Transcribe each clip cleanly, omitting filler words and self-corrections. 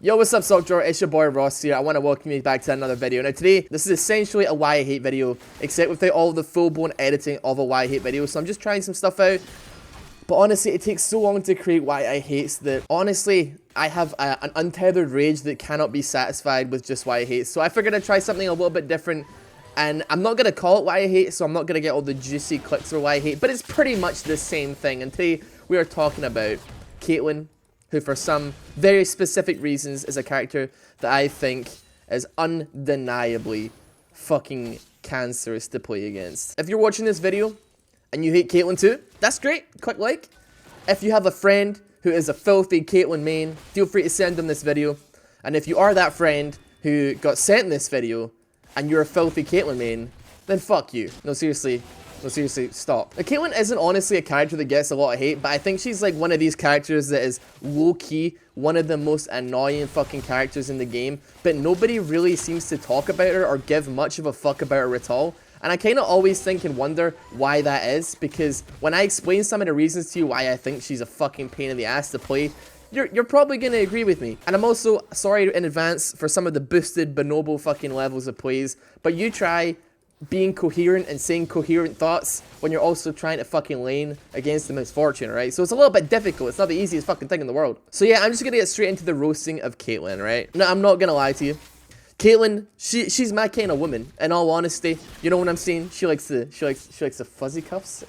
Yo, what's up, Soldier? It's your boy Ross here. I want to welcome you back to another video. Now today, this is essentially a why I hate video, except without all the full-blown editing of a why I hate video. So I'm just trying some stuff out. But honestly, it takes so long to create why I hates that honestly, I have an untethered rage that cannot be satisfied with just why I hate. So I figured I'd try something a little bit different. And I'm not going to call it why I hate, so I'm not going to get all the juicy clicks for why I hate. But it's pretty much the same thing. And today, we are talking about Caitlyn, who for some very specific reasons is a character that I think is undeniably fucking cancerous to play against. If you're watching this video and you hate Caitlyn too, that's great. Click like. If you have a friend who is a filthy Caitlyn main, feel free to send them this video. And if you are that friend who got sent this video and you're a filthy Caitlyn main, then fuck you. No, seriously, stop. Now, Caitlyn isn't honestly a character that gets a lot of hate, but I think she's like one of these characters that is low-key one of the most annoying fucking characters in the game, but nobody really seems to talk about her or give much of a fuck about her at all. And I kind of always think and wonder why that is, because when I explain some of the reasons to you why I think she's a fucking pain in the ass to play, you're probably going to agree with me. And I'm also sorry in advance for some of the boosted bonobo fucking levels of plays, but you try being coherent and saying coherent thoughts when you're also trying to fucking lane against the misfortune, right? So it's a little bit difficult. It's not the easiest fucking thing in the world. So yeah, I'm just gonna get straight into the roasting of Caitlyn, right? No, I'm not gonna lie to you. Caitlyn, she's my kind of woman. In all honesty, you know what I'm saying? She likes the fuzzy cuffs.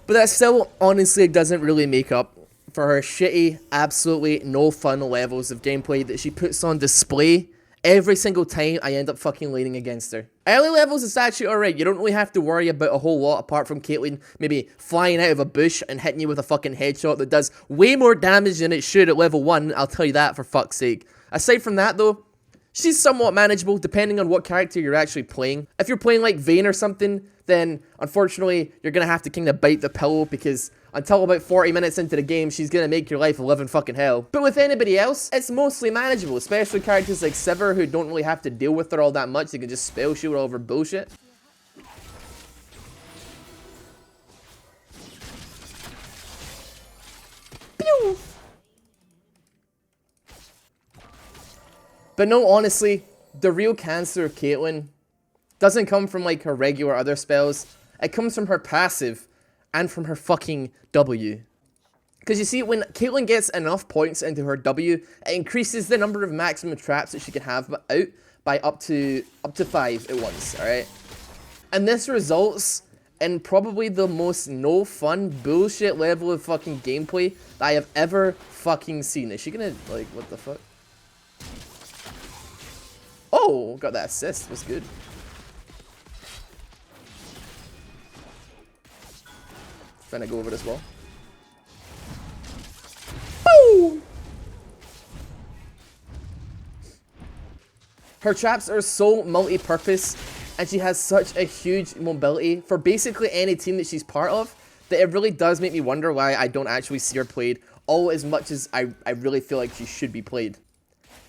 But that still honestly doesn't really make up for her shitty, absolutely no fun levels of gameplay that she puts on display every single time I end up fucking laning against her. Early levels is actually alright. You don't really have to worry about a whole lot apart from Caitlyn maybe flying out of a bush and hitting you with a fucking headshot that does way more damage than it should at level 1. I'll tell you that for fuck's sake. Aside from that though, she's somewhat manageable depending on what character you're actually playing. If you're playing like Vayne or something, then unfortunately you're gonna have to kind of bite the pillow because until about 40 minutes into the game, she's gonna make your life a living fucking hell. But with anybody else, it's mostly manageable, especially characters like Sivir who don't really have to deal with her all that much. They can just spell shoot all of her bullshit. Pew! But no, honestly, the real cancer of Caitlyn doesn't come from like her regular other spells. It comes from her passive and from her fucking W. Because you see, when Caitlyn gets enough points into her W, it increases the number of maximum traps that she can have out by up to 5 at once, alright? And this results in probably the most no fun bullshit level of fucking gameplay that I have ever fucking seen. Is she gonna, like, what the fuck? Oh, got that assist, was good. Trying to go over this wall. Boom! Her traps are so multi-purpose, and she has such a huge mobility for basically any team that she's part of, that it really does make me wonder why I don't actually see her played all as much as I really feel like she should be played.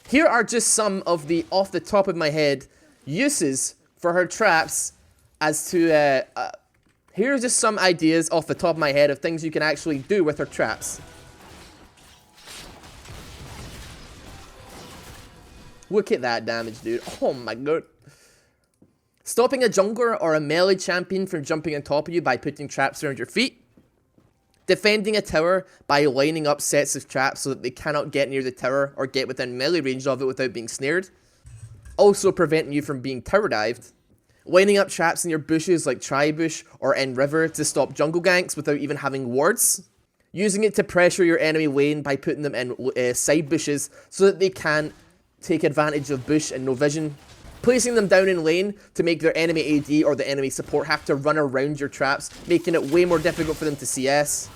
Here are just some of the, off the top of my head, uses for her traps as to, here's just some ideas off the top of my head of things you can actually do with her traps. Look at that damage, dude. Oh my god. Stopping a jungler or a melee champion from jumping on top of you by putting traps around your feet. Defending a tower by lining up sets of traps so that they cannot get near the tower or get within melee range of it without being snared. Also preventing you from being tower dived. Lining up traps in your bushes like Tri-Bush or in River to stop jungle ganks without even having wards. Using it to pressure your enemy lane by putting them in side bushes so that they can't take advantage of bush and no vision. Placing them down in lane to make their enemy AD or the enemy support have to run around your traps, making it way more difficult for them to CS.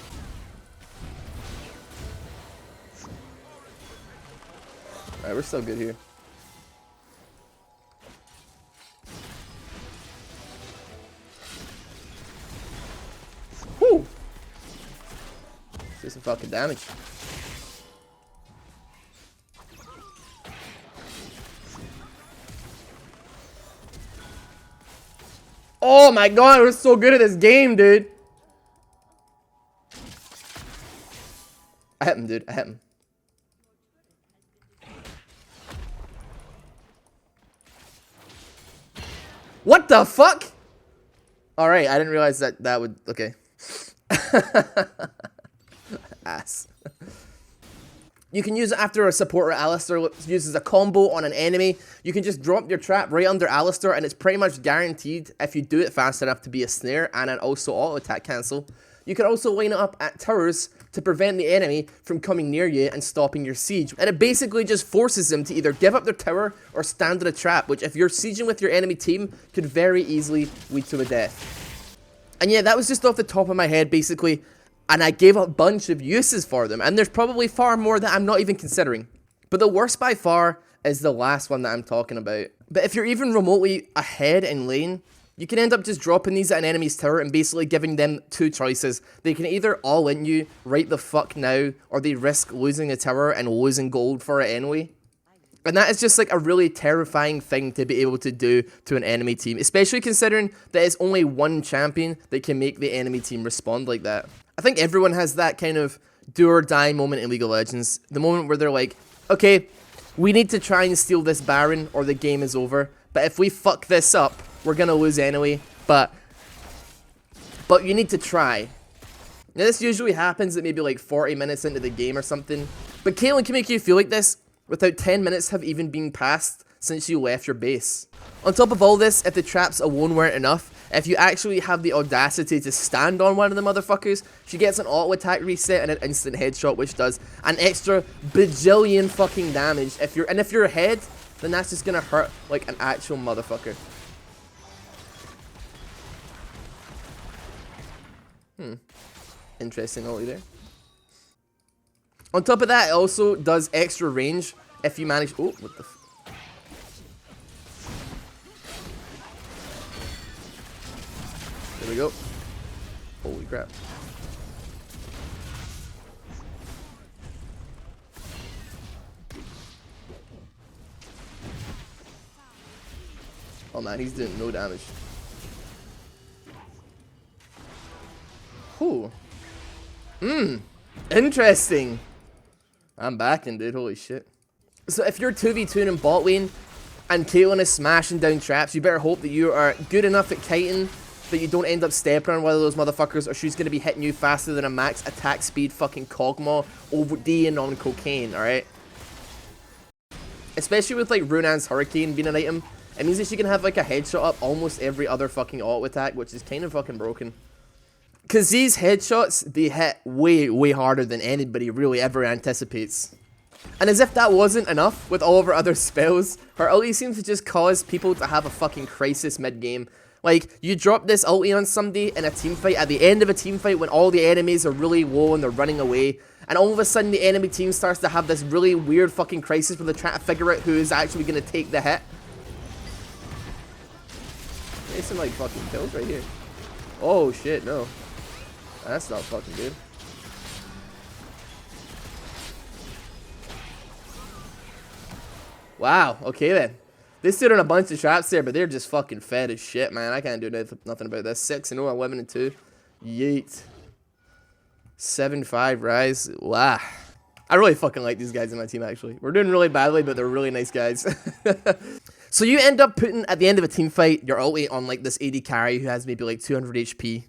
Alright, we're still good here. Woo! Do some fucking damage. Oh my god, we're so good at this game, dude. I hit him, dude. I hit him. What the fuck? Alright, I didn't realize that would... Okay. Ass. You can use it after a support or Alistar uses a combo on an enemy. You can just drop your trap right under Alistar, and it's pretty much guaranteed if you do it fast enough to be a snare and an also auto attack cancel. You can also line it up at towers to prevent the enemy from coming near you and stopping your siege. And it basically just forces them to either give up their tower or stand in a trap, which if you're sieging with your enemy team, could very easily lead to a death. And yeah, that was just off the top of my head, basically. And I gave a bunch of uses for them, and there's probably far more that I'm not even considering. But the worst by far is the last one that I'm talking about. But if you're even remotely ahead in lane, you can end up just dropping these at an enemy's tower and basically giving them two choices. They can either all in you right the fuck now, or they risk losing a tower and losing gold for it anyway. And that is just like a really terrifying thing to be able to do to an enemy team, especially considering that it's only one champion that can make the enemy team respond like that. I think everyone has that kind of do or die moment in League of Legends. The moment where they're like, okay, we need to try and steal this Baron or the game is over. But if we fuck this up, we're going to lose anyway. But you need to try. Now this usually happens at maybe like 40 minutes into the game or something. But Caitlyn can make you feel like this without 10 minutes have even been passed since you left your base. On top of all this, if the traps alone weren't enough, if you actually have the audacity to stand on one of the motherfuckers, she gets an auto attack reset and an instant headshot, which does an extra bajillion fucking damage. If you're ahead, then that's just gonna hurt like an actual motherfucker. Interesting ulti there. On top of that, it also does extra range if you manage... Oh, what the... There we go. Holy crap. Oh man, he's doing no damage. Ooh. Interesting. I'm backing, dude. Holy shit. So if you're 2v2 in bot lane and Caitlyn is smashing down traps, you better hope that you are good enough at kiting that you don't end up stepping on one of those motherfuckers, or she's going to be hitting you faster than a max attack speed fucking Kog'Maw ODing on cocaine, alright? Especially with like Runan's Hurricane being an item, it means that she can have like a headshot up almost every other fucking auto attack, which is kind of fucking broken. Because these headshots, they hit way, way harder than anybody really ever anticipates. And as if that wasn't enough with all of her other spells, her ulti seems to just cause people to have a fucking crisis mid-game. Like, you drop this ulti on somebody in a teamfight at the end of a teamfight when all the enemies are really low and they're running away, and all of a sudden the enemy team starts to have this really weird fucking crisis where they're trying to figure out who is actually going to take the hit. There's some like fucking kills right here. Oh shit, no. That's not fucking good. Wow, okay then. They stood on a bunch of traps there, but they're just fucking fed as shit, man. I can't do nothing about this. 6-0, 11-2. Yeet. 7-5 rise. Wow. I really fucking like these guys in my team, actually. We're doing really badly, but they're really nice guys. So you end up putting, at the end of a team fight, your ulti on like this AD carry who has maybe like 200 HP.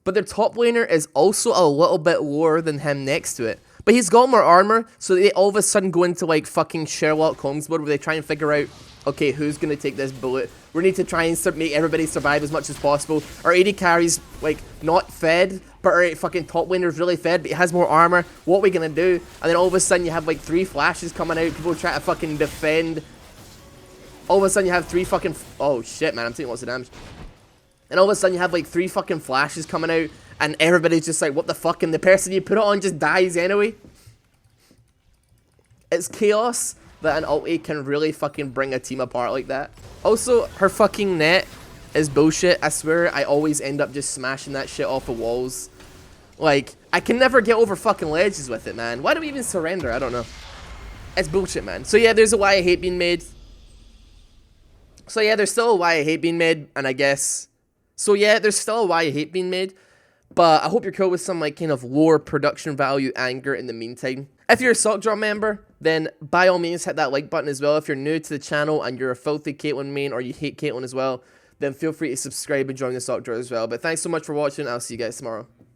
But their top laner is also a little bit lower than him next to it. But he's got more armor, so they all of a sudden go into like fucking Sherlock Holmes mode where they try and figure out, okay, who's going to take this bullet? We need to try and make everybody survive as much as possible. Our AD carry's like not fed, but our fucking top laner's really fed, but he has more armor. What are we going to do? And then all of a sudden you have like 3 flashes coming out, people try to fucking defend. All of a sudden you have 3 fucking... Oh shit, man, I'm taking lots of damage. And all of a sudden you have like 3 fucking flashes coming out, and everybody's just like, what the fuck? And the person you put it on just dies anyway. It's chaos that an ulti can really fucking bring a team apart like that. Also, her fucking net is bullshit. I swear I always end up just smashing that shit off of walls. Like, I can never get over fucking ledges with it, man. Why do we even surrender? I don't know. It's bullshit, man. So yeah, there's a why I hate being made. So yeah, there's still a why I hate being made, and I guess... So yeah, there's still a why I hate being made, but I hope you're cool with some like kind of lower production value anger in the meantime. If you're a Sock Drop member, then by all means hit that like button as well. If you're new to the channel and you're a filthy Caitlyn main or you hate Caitlyn as well, then feel free to subscribe and join the sock drawer as well. But thanks so much for watching. I'll see you guys tomorrow.